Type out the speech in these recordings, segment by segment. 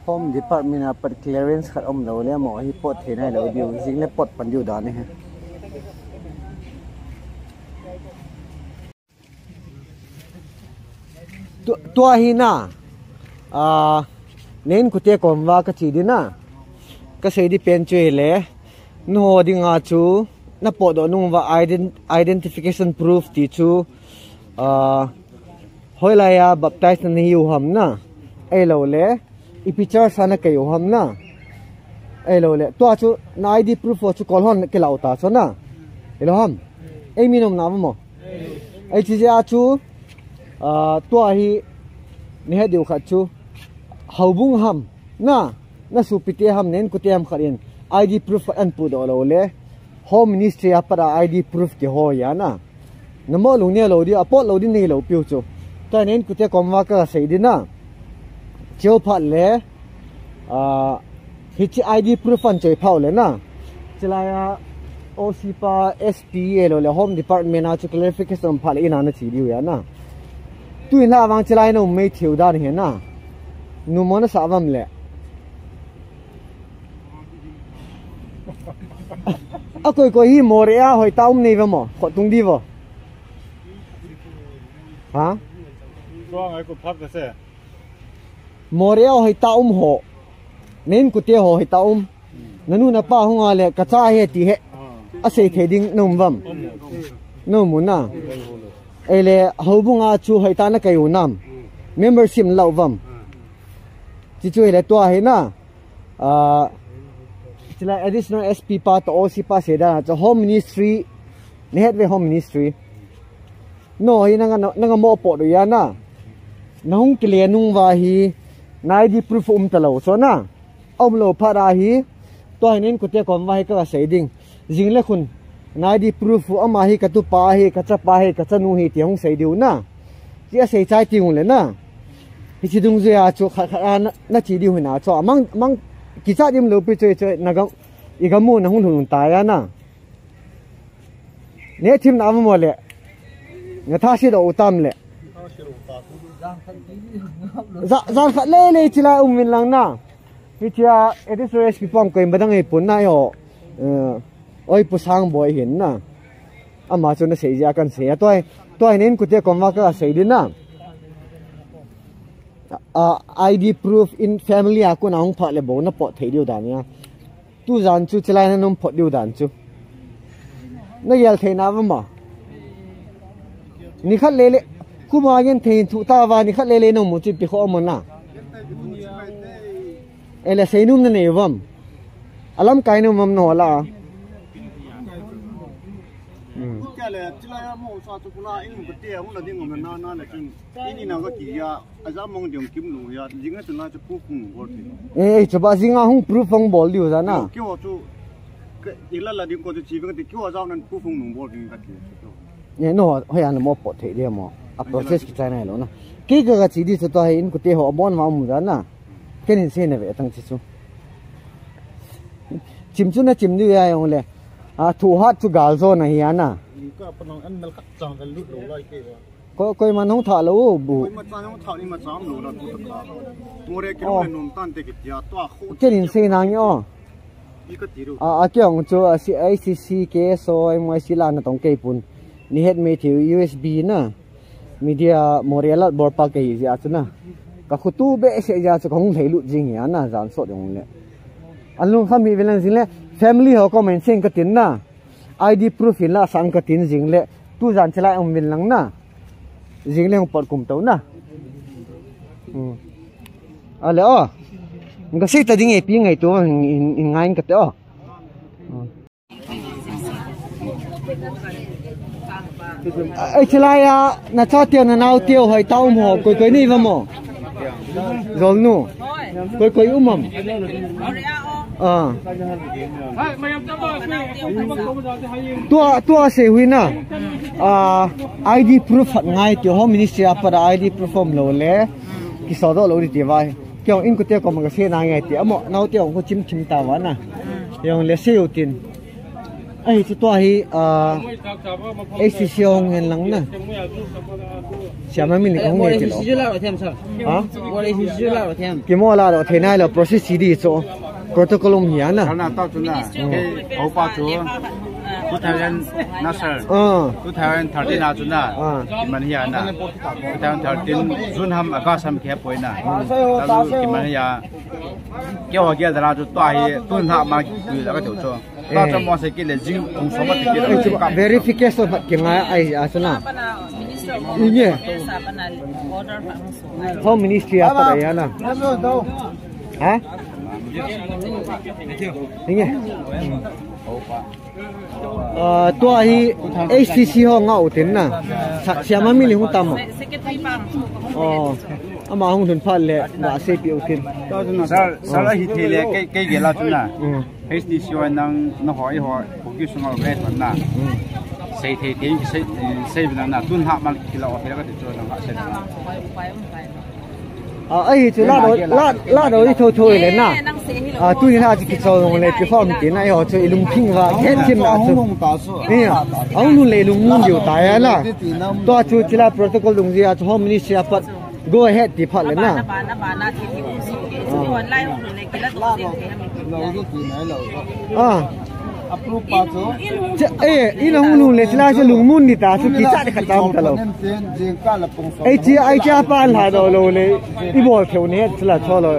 Home Department per clearance khat lo le mo hi pot the nai lo diu jing le pot pan diu da ni ha tua hi na nen ku te kom wa ka chi di na ka sei di pen chui le no di nga chu na po do nung wa identification proof ti chu hoi la ya baptize na hi ham na ai lo le i picture sana kai ham na ai lo le to chu na id proof chu kol hon ke lau ta so na elo ham ai mi nom na mo ai chi ja chu to hi ni ha diu khat chu haubung ham na su pite ham nen ku te ham kharin id proof an pu do lo le home ministry apara id proof ke ho ya na namo lu ne lo di apot lo di ni lo piu chu ta nen ku te komwa ka sei di na chiu phat le hi id proof an choi phau le na chila ya OCPA SPA lo le home department na chu clarification phal ina na chi diu ya na tu ina wang chila no mai thiu da ni na nu mo na sa wam le a koi hi moria hoi taum nei wa mo kho tung di wo ha so ngai ko phak se moria hoi taum ho nen ku te ho hoi taum nanu na pa hunga le ka cha he ti he a sei theding nom wam no mu na ele hobunga chu hoi ta na kai unam membership lau wam chi chu le to he na chila additional SP pa to OC pa se da cho home ministry ne head we home ministry no hi nanga mo po do ya na nong kle nung wa hi nai di proof ta lo so na lo pha ra hi to hin ku te kom wa hi ka sei ding jing le khun nai di proof ama hi ka tu pa hi ka cha pa hi ka cha nu hi ti hong sei diu na ti a sei chai ti ung le na hi chi dung zia chu kha na chi diu na cho mang ki cha dim lo pi chơi na ga i ga mu na hung thun ta ya na ne thim na mo le nga tha si do utam le za kha le chila min lang na hi chia edis pi pom ko badang ei pun na yo oi pu sang boy hin na ama chu na sei ja kan se toy nen ku te kom wa ka sei din na ID proof in family aku na hong pha le bo na po thei diu dan ya tu zan chu chlai na nom pho diu dan chu na yel thei na ma ni khat le ku ma gen thei thu ta wa ni khat le no mu chi pi kho mo na ele sei num na ne wam alam kai no mam no la cái là chỉ là mong sao tụi nó in một cái cũng là đi ngồi na là chừng ini nào cái gì à giờ mong điểm kiếm đủ ya chính là tụi nóจะproof không bol eh coba singa hung proof không bol diu sana kêu tu cái là điểm có chỉ cái kêu giờ nên proof không bol cái ne no hoi an mo po thei dia mo a process ki chai nai lo na ki ga chi di chu to hai in ku te ho bon ma mu da na kenin se ne ve tang chi chu chim chu na chim ni ya yong le thu hat chu gal zo na hi anaก็ปนอันนั้นจังกันลุดลอยเกี่ยวก็ก็มันhong tha lo buมันจังมันถ่านี่มันซ้ำหนูละทุกตาโมเรกิโลเมตรนุ่มตันเตกิตยาตัวโคตร kenin se na nyo อีกตีรูa kyong chu ICC ke so moi sila na tong ke pun ni het me thi USB na media moreal bor pa ke ya chu na ka khutu be se ja chu khong thei lu jing ya na jan so dong le anlung khami velan jing le family ho ko men sing ka tin na ID proof in la sang ka tin jing le tu jan chala ong min lang na jing le ong por kum to na ale o nga si ta ding e pi ngai to in ngai ka te o ai chala ya na cha tiêu na nau tiêu hai tao mo koi ni va mo rồi nu koi umam tua se hui na ID proof ngai ti home ministry apara ID proof form lo le ki so do lo ri ti vai kyong in ku te ko ma se na ngai ti amo nau te ko chim ta wa na yong le se utin ai chỉ toa hi ai xí xiong hen lăng nè xem mà mình không nghe cái đó hả cái mua là đó thế này là process gì chỗ protocol ông nhỉ nè nó tao chúng là cái ấu ba chú 2000 Nasser 2013 chúng là mình hiện là 2013 June ham August kia bồi nè tao mình hiện cái họ kia là chúng toa hi tuần hạ mà gửi ra cái chỗ cho tao cho mọi cái là riêng cũng số mất cái đó verification phát cái ngay ai asana ini Home Ministry apa ya na hả ini tua hi ACC ho ngau tin na siapa milih hutam ama hong thun phal le ba se pi utin sala hi thele cái gela chúng là HDC nang nó hỏi cũng sung ở về thuần na xây thì xây bên nào tuân hạ mà khi là thì nó có thể cho nó sẽ ấy chú la đó đi thôi lên na tôi hiện tại chỉ cho nó lên cái form tiền này họ cho lùng pin và hết tiền là ông luôn lấy lùng muốn điều tài là tôi chú chỉ là protocol lùng gì cho Home Ministry apa go ahead thì phát lên na approve pa cho ini hulu le sila se lungmun ni ta su kita de khatam talo chi ai cha pa la do lo le i bo theu ne sila cholo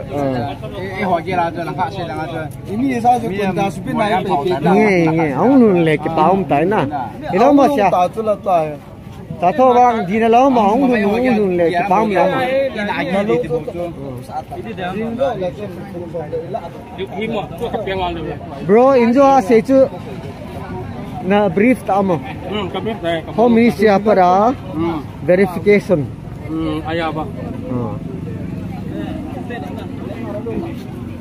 ho ge la cho la kha se la cho ini sa ju kun da su pin nai pe pe nge hulu le ke paum tai na ilo ma sia ta chu la ta ta tho bang di na lo ma hulu le ke paum la ma bro injo se chu na brief ta mo Home Ministry para verification aya ba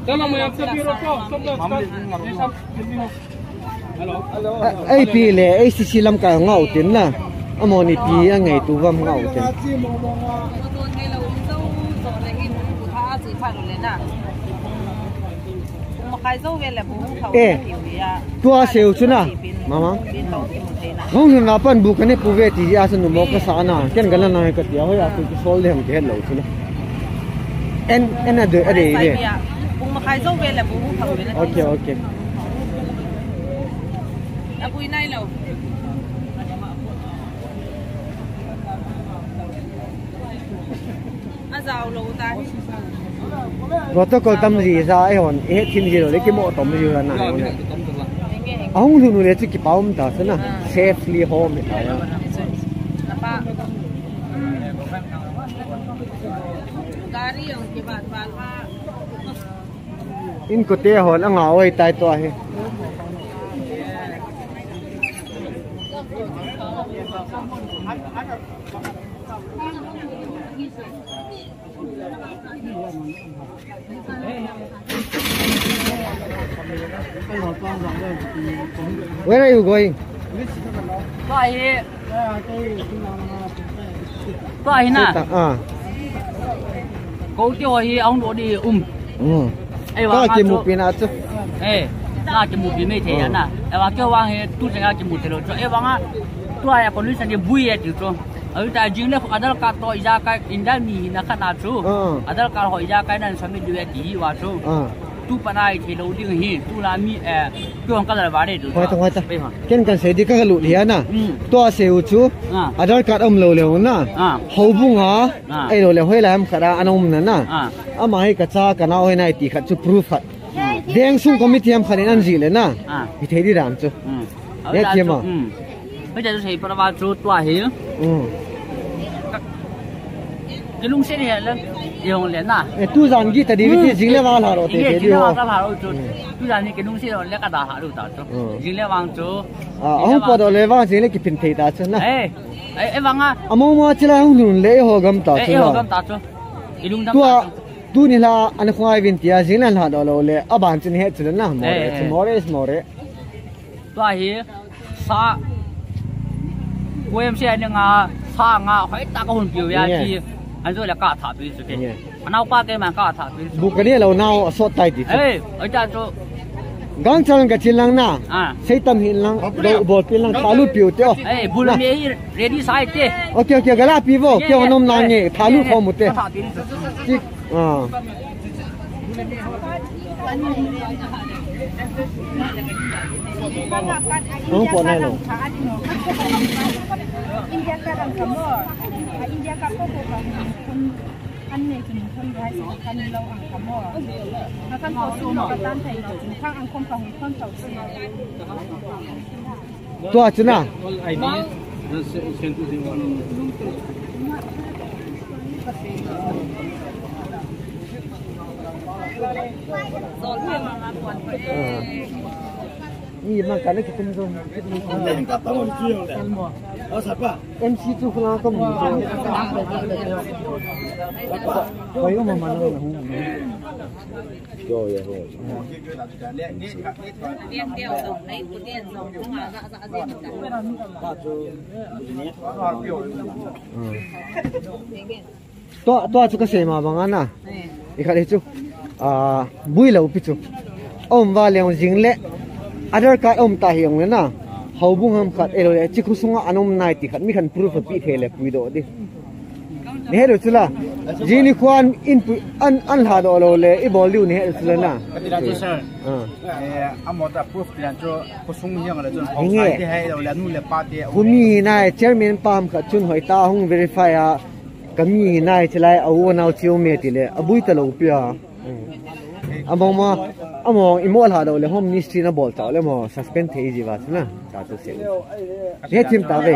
tama mo yang sa biro ko ai pi le ai si silam ka ngau tin na amoni pi a ngai tu vam ngau tin tua seo chuna mama hong na pan bu kane pu ve ti a sanu mo ka sana ken gala na ka tia hoya tu sol le hang ke lo chuna en ade ade okay apui nai lo azao lo ta protocol tam gì ra ai hòn hết thiên gì rồi lấy cái mộ tóm gì là nào này ông luôn lấy cái bao mình ta xem na safely home này in có thể hòn ăn ngáo ấy tai toa hay Where are you going? Vậy nè. Cô kêu ông đổ đi Có chỉ một bên à chứ? na chỉ một bên mấy thế nè. Em bảo kêu vang tu sẽ chỉ một thế rồi. Em bảo tu ai còn lúc sáng buổi ấy chứ. Ở tại riêng là ada cả tôi ra cái India mi na khát nào chú. Ada cả họ ra cái này sao mình đưa đi vào chú. Tu panai thì lâu đi hi tu là mi kêu ông cái là vào đây rồi. Thôi cái cần sẽ đi cái lụt hiền à. Tua sêu chú. Ada cả ông lâu lâu na. Hậu bung hả? Ai lâu lâu hơi làm cả anh ông nè na. Ama hay cả cha cả nào hay này thì khát chú proof hết. Đen sung committee am khane an gì lên na. Thì thấy đi làm chú. Nhớ chưa mà. Bây giờ tôi thấy para vào chú tua hi. Cái lung xe này là dùng lên na. Tu rằng gì ta đi với chính là vào rồi thì cái điều đó vào rồi chú. Tu rằng cái lung xe rồi lấy cái đá hạ rồi ta chú. Chính là vào chú. Ông bắt đầu lấy vào chính là cái pin thấy ta chú na. Vâng à. Mà chỉ là ông luôn lấy hồ gam ta chú. Hồ gam ta chú. Cái lung tu ni la an khwai vin tia jin lan ha do lo le aban chin he chun na more tu hi sa OMC ni nga sa nga hoi ta ko hun piu ya ki an zo la ka tha pi su ke anau pa ke ma ka tha pi bu ka ni lo nau so tai ti ở cha cho gang chang ka chilang na sei tam hin lang do bol pin lang thalu piu te bul me ready side te okay gala pivo ke onom na nge thalu kho mu te tik không có này đâu. India ka ram kamo, India ka ko ko an ne kin thon dai kan lo ang kamo. Na kan ko su no ka tan thai lo jin khang ang khom ka hu khon tau si. To a chuna. Ni makan ni kita mungkin MC tu kalau kamu kau yang mana nak yo ya Điện đều giống đấy, của điện giống không à dạ gì to tu cái gì mà bang ana ikat itu bui lau picu om valiang jingle Aadhaar card om ta hiong le na haubung ham khat elo le chi khusunga anom nai ti khat mi khan proof pi thele pui do di ne ro chula jini kwan in an ha do lo le I bol liu ne ro chula na kadira sir amota proof plan cho khusung hiang la chon hong sai ti hai lo la nu le pa ti humi nai chairman pam khat chun hoi ta hung verify a kami nai chlai awu naw chiu me ti le abui ta lo pia among imol ha do le home ministry na bol ta le mo suspend thei ji was na ta to se he tim ta ve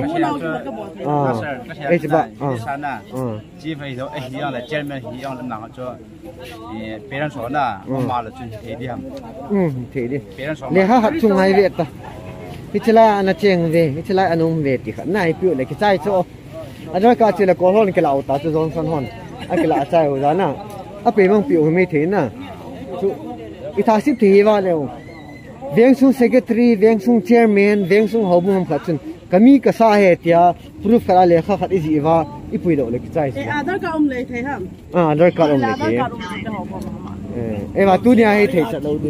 e ji ba sana ji fei do e hiang la chairman hiang la nang cho parents so na ma la chun thei di ham thei di le ha hat chung hai ve ta pichla na cheng ve pichla anum ve ti kha nai pu le ki chai cho adra ka chi la ko hon ke la ta chu zon san hon a ke la chai ho na a pe mong pi o me the na Itasip thi wa leo vengsung secretary vengsung chairman vengsung hobum khatun kami ka sa he tia proof kala lekha khat iji wa ipui do le ki chai Aadhaar card om le the ham Aadhaar card om le the e wa tu nia he the cha lo du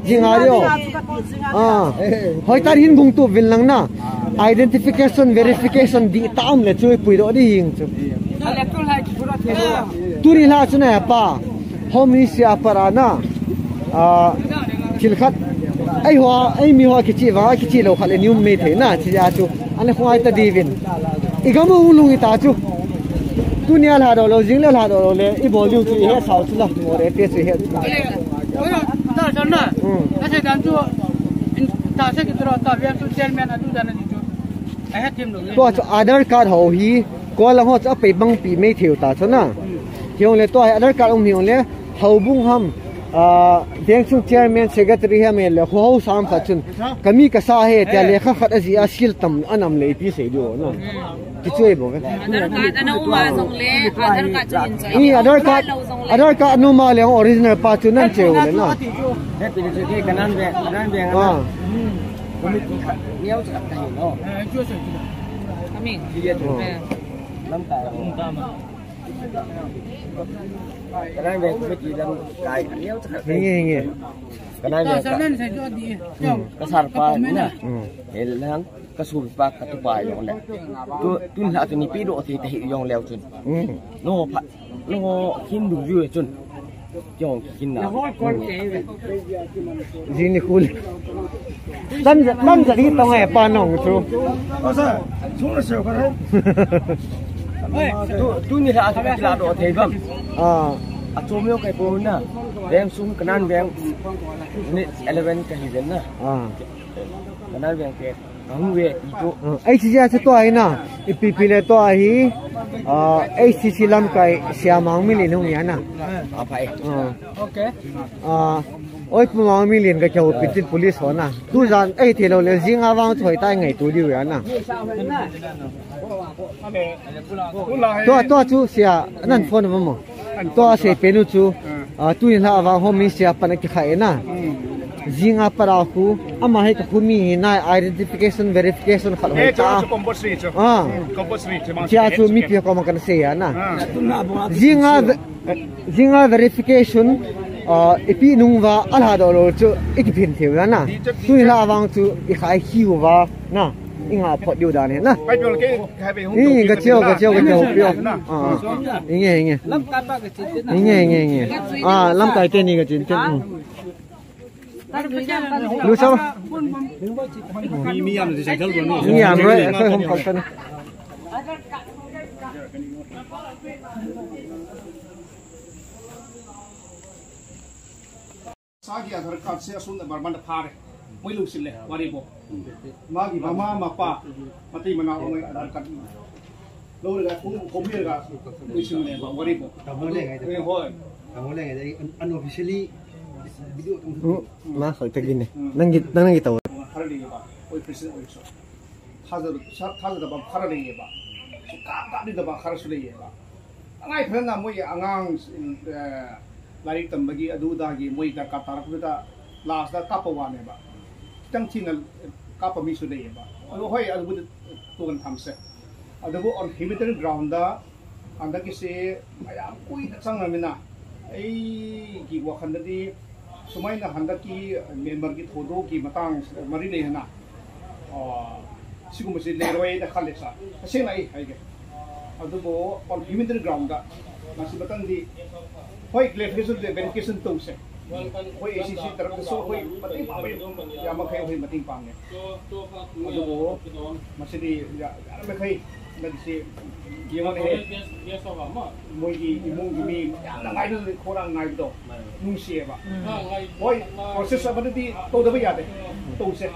jinga rio hoi tar hin gung tu vil lang na identification verification di taum le chui pui do di hing chu electoral hai pura the tu ri la chu na pa home ministry aparana chilkhat ai mi hoa kichi lo khale nium me the na chi ja chu ane khwai ta divin igamu ulung ita chu dunia la do lo jing la do le I bol lu chu he sao chu la mo re te chu he ta jan na ta se dan chu ta se ki tro ta via chu chairman adu dan ni chu ai ha tim lo to chu Aadhaar card ho hi ko la ho cha pe bang pi me theu ta chu na hiong le to Aadhaar card om hiong le haubung ham vengsung chairman secretary ha me le ho sam kha chun kami ka sa he ta le kha khat azi a sil tam anam le ti se do no ki choi bo ga Aadhaar card ana uma song le Aadhaar card chu in chai ni Aadhaar card no ma le original pa chu nan cheu le na he pi chu ke kanan be kami niau cha ta hi no chu se kami dia chu lam ta ma Kanan về cũng chỉ làm cái nếu chắc nghe kanan về cái sản phẩm nè để làm cái sủi bạc cái tụi bài giống này tôi là tụi này độ thì thể dùng leo chun nó hin đủ vui chun dùng hin nào gì này cool lâm giờ đi tao nghe pa nòng chú xuống là sợ cái đấy tôi như là cái là độ thế vâng cho miêu cái bồn nè đem xuống kanan đem 11 cái gì nè kanan đem cái không về itu ai chỉ ra cho ai na ipp le to ai ai chỉ làm cái siamang million không nhá na apa okay oi pumang million cái kiểu pitin police ho na tu jan ai thì lo le jing awang choi tai ngai tu diu ya na to chu sia nan phone mo to se penu chu tu in la awang home sia pan ki khai na jinga para khu ama he ka khumi na identification verification khal ho cha compulsory cha chu mi pi ko ma kan se ya na jinga verification ipi nung wa ala do lo chu ikipin thiu na tui la wang chu I khai hiu wa na inga phot diu da ne na pai bol ke khai be hung ni ga chiao pio inge lam ka ba ke chin inge lam kai te ni ga chin chen lu sao mi am de sai thal ro ni am rồi khoi hom khol tan Sagi Aadhaar card se asun da barman da phare moi lu sil le wari bo magi mama mapa mati mana oi Aadhaar card lo ga ko mi ga moi sil le wari bo tamo le ngai hoi tamo le ngai unofficially video ma khoi ta gin ne nang gi taw khara le ba oi president oi so thaza da ba khara le ba so ka ni da ba khara su le ba angai phran na moi angang Lari tambagi adu dagi moi da katarak da last da kapawa ne ba tang chingal kapami su de ba alo hoi adu tuan thamse adu on humanitarian ground da anda ki se ayam kui da chang na mina ai ki wa khan di sumai na handa ki member ki thodo ki matang mari le na sigum se le roi da khale sa se nai hai ge adu bo on humanitarian ground da masih batang di hoi clarification de verification to se hoi ACC taraf so hoi mating pa ya ma khay hoi mating pa nge ado masih di ya ma khay na di se yong ne moi gi imong gi mi na ngai do khorang ngai do nung se ba hoi process ba di to da ba ya de to se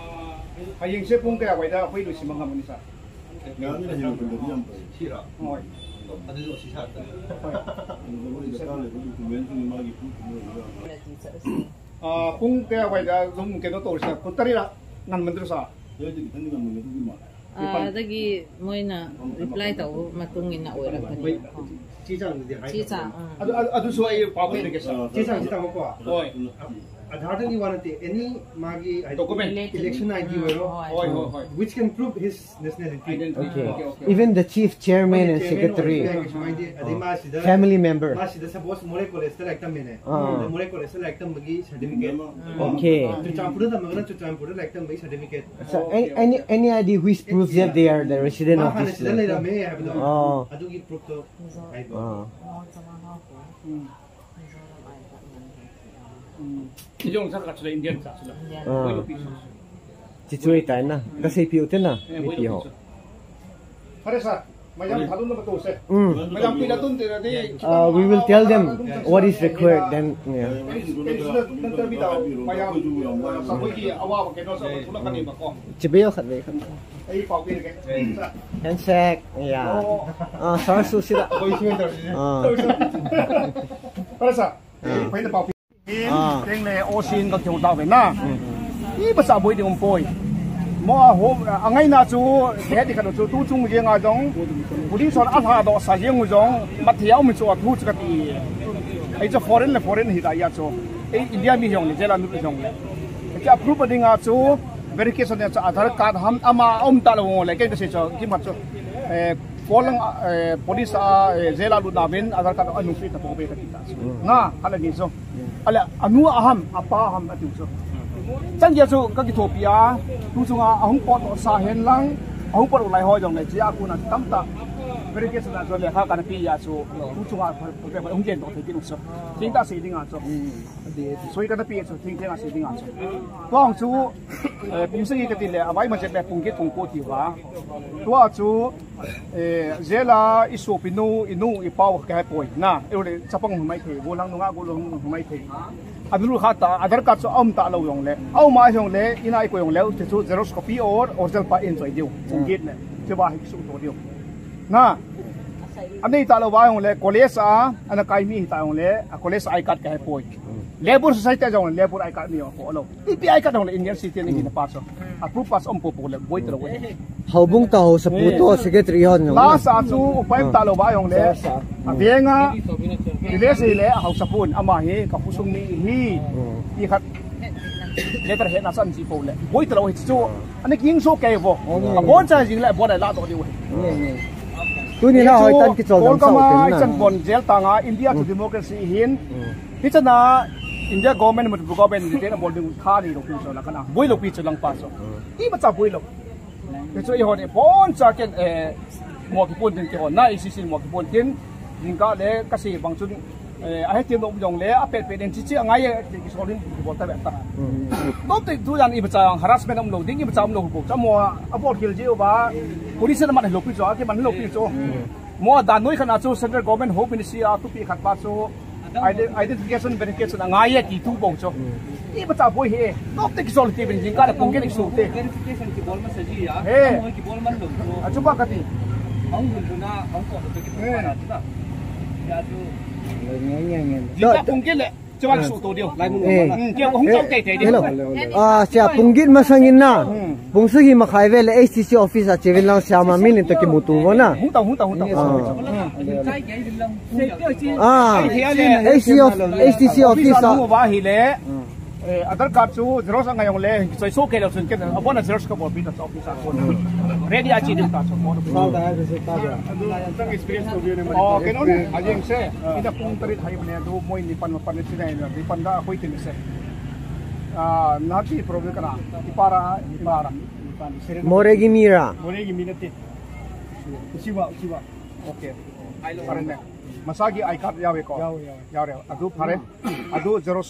hayeng se pung ka wai da hoi lu si mang ham ni sa ngang ni hiu ko yam sira hoi adu si sa kung kaya wai da zum ke no to sa putari la nan mandru sa dagi moina reply tau matungin na ora pa ni chi chang ni hai chi cha adu so ai pa pe ke sa chi chang chi tang ko hoi Aadhaar ni wanate any magi document election ID wero hoi hoi which can prove his nationality. okay even the chief chairman and secretary family member Masih suppose more cholesterol ektam mene more cholesterol ektam bagi certificate okay to champur da magana to champur da ektam bagi certificate so any ID which proves that they are the resident of this land adu gi proof to kijong sa ka sila Indian sa sila chỉ chui tại na cái xe phiếu thế nào đi phiếu hare sa mayam thalun na to se mayam pila tun te di we will tell them what is required then yeah nanti bi daw mayam sa ko ki awa ke no sa thula kan ni ba ko chỉ biết khát về khát ai pau ke ke handshake yeah sorry sushi đó hare sa pai na pau teng le osin ka chung daw na I basa boy di umpoi mo ho angai na chu he di kan chu tu chung je nga jong puli son a ha do sa jeng jong mathiau mi chu thu chu ka ti ai chu foreign hi da ya chu ai India mi jong le jela nu jong le cha approve ding a chu verification ya cha Aadhaar card ham ama ta lo le ke se chu ki ma chu kolang police a jela lu na ben Aadhaar card anu fi ta po be ka ti ta na ala ni so ala anu aham apa ham atu so chân giờ số các cái thổ bia tu sung ahung pot sa hen lang ahung pot ulai hoi dong le chia aku na tam ta verification na rồi le kha kan pi ya so tu sung phải ahung jen dong thei so ting ta se ding a so so kan pi so ting ting a se ding a so wang chu pin se ka ti le avai ma che le pung ke tung ko ti wa tu a chu zela isu pinu inu I pau ka poi na e le chapang mai the go lang nga go long mai the adulu khata Aadhaar card so ta lo yong le au ma yong le ina ko yong le chu xerox copy or original pa in choi diu git ne che ba hi su to diu na anei ta lo wa yong le college ana kai mi ta yong le college I card ka poi labor society jong labor I card ni ko lo PPI card le Indian citizen ni na pass approve pass po le boy tro we hobung tao sa puto secretary hon la sa chu upai ta lo wa yong le abenga ile se le hau sapun ama hi ka pusung ni hi I khat letter he na san ji po le boy tro hi chu ani king so ke vo a bon cha jing le bo la to di we tu ni na hoi tan ki chol dam sau tin na chan bon jel tanga India to democracy hin hi chana India government mut government ni tena bolding kha ni lo pi so la kana boi lo pi so lang pa so I ma cha boi lo ke so I ho ne bon cha ken mo ki pon tin ke on na ICC mo ki pon tin ning ka le ka si bang chun a he tim lo yong le a pet pet en chi chi angai ki so lin ki bo ta ba ta no te du yan I ma cha harassment am lo ding I ma cha am lo ko cha mo a bot kil ji ba police na man lo pi so ke man lo pi so mo da noi khana chu central government home ministry a tu pi khat pa so identification verification angai ki tu bong cho I ba cha boi he no te ki sol ti bin jing ka la pung ke ni su te verification ki bol ma saji ya he mo ki bol man lo a chu ba ka ti ang gun na ang ko to ki pa na ta ya tu jing ka pung ke le chu ba su to dio lai mu ma ke hong chau te te hello sia punggit masangin na pungsu hi makhai vel ACC office a chevin lang siama min to ki mutu wo na hung ta sai ke din lang se ACC office mo ba hi le Aadhaar card chu xerox nga yong le choi so ke lo sun ke abon na xerox ka bo bi ta office ko ready a chi dim ta so mo ta da ha se ta ja tang experience to ne oh ke no ne ajeng se ida pung tari thai ne do moi ni pan ma pan ni nai ni pan da hoi tin se na ti problem kana ipara more gi mira minute usiwa okay ai lo parane masagi I card yawe ko yawe adu phare adu xerox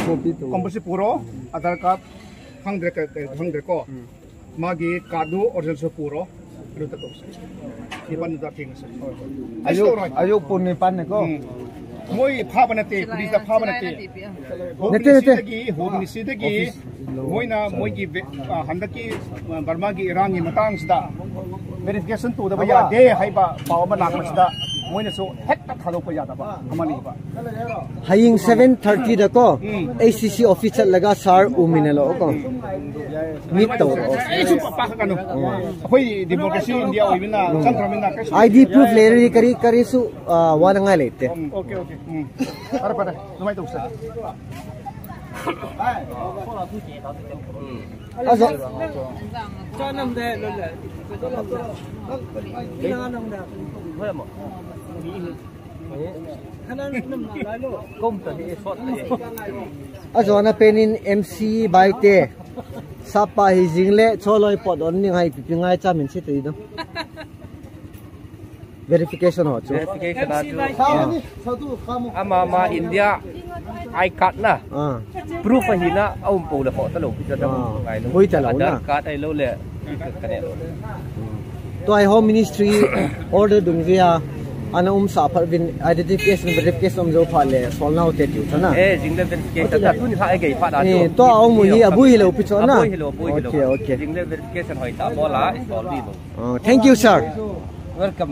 copy to compulsory puro Aadhaar card hangdre ko magi card original so puro adu ta ko ipan da thing se ayo pun ni pan ko moi pha banate police da pha banate nete gi home ni sidagi moi na moi gi handaki Burma gi Iran gi matang sida verification to da ya de hai ba paw ma lak sida moi na so het ta thalo ko ya da ba amani ba haying 7:30 da ko ACC officer laga sar uminelo ko meet to chu pa ka no hoi democracy India oibina centramina ID proof leri kari su wala nga lete okay para numai to sa azo cho năm de lo le ina nang da hoy mo hanan nam la lo kom ta ni shot le azo na penin MC baite sapa hi jingle choloi pod on ni ngai pingai cha min se te do verification ho chu verification ama India I card na proof hi na aum po le ho ta lo pi ta ngai lo hoi ta lo na card ai lo le ka ne to I home ministry order dung via ana sa phar bin identification verification zo pha le sol na te tiu thana jingle verification ta tu ni tha ai ge pha da to au mu hi abui lo pi cho na okay jingle verification hoi ta bola install bi lo thank you sir welcome